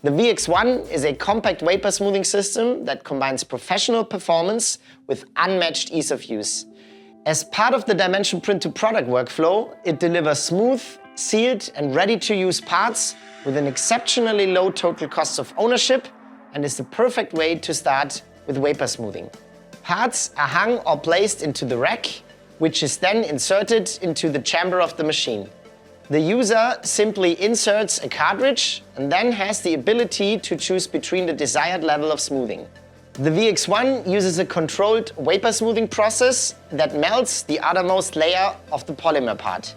The VX1 is a compact vapor smoothing system that combines professional performance with unmatched ease of use. As part of the DyeMansion print-to-product workflow, it delivers smooth, sealed and ready-to-use parts with an exceptionally low total cost of ownership and is the perfect way to start with vapor smoothing. Parts are hung or placed into the rack, which is then inserted into the chamber of the machine. The user simply inserts a cartridge and then has the ability to choose between the desired level of smoothing. The VX1 uses a controlled vapor smoothing process that melts the outermost layer of the polymer part.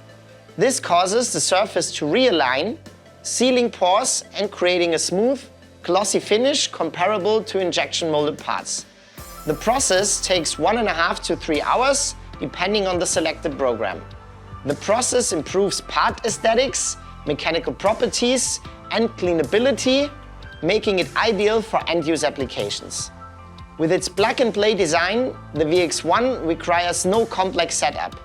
This causes the surface to realign, sealing pores and creating a smooth, glossy finish comparable to injection molded parts. The process takes 1.5 to 3 hours, depending on the selected program. The process improves part aesthetics, mechanical properties and cleanability, making it ideal for end-use applications. With its plug-and-play design, the VX1 requires no complex setup.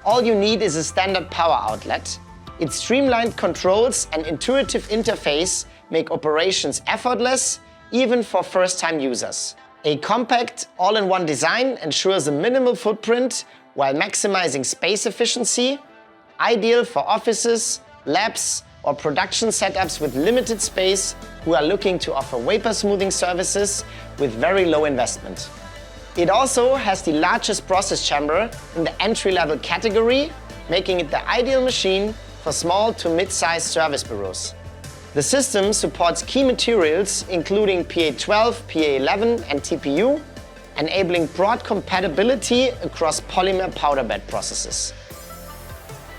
All you need is a standard power outlet. Its streamlined controls and intuitive interface make operations effortless, even for first-time users. A compact, all-in-one design ensures a minimal footprint while maximizing space efficiency, ideal for offices, labs or production setups with limited space who are looking to offer vapor smoothing services with very low investment. It also has the largest process chamber in the entry-level category, making it the ideal machine for small to mid-sized service bureaus. The system supports key materials including PA12, PA11 and TPU, enabling broad compatibility across polymer powder bed processes.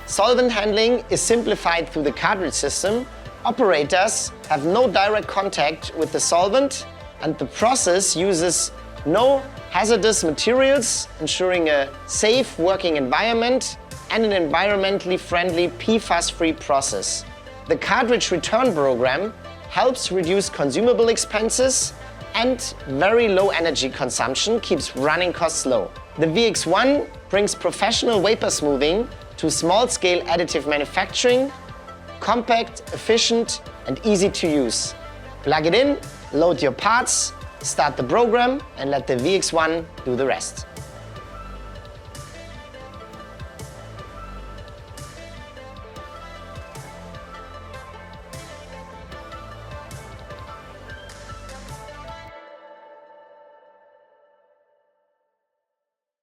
Solvent handling is simplified through the cartridge system. Operators have no direct contact with the solvent and the process uses no hazardous materials, ensuring a safe working environment and an environmentally friendly PFAS-free process. The cartridge return program helps reduce consumable expenses and very low energy consumption keeps running costs low. The VX1 brings professional vapor smoothing to small-scale additive manufacturing, compact, efficient and easy to use. Plug it in, load your parts, start the program and let the VX1 do the rest.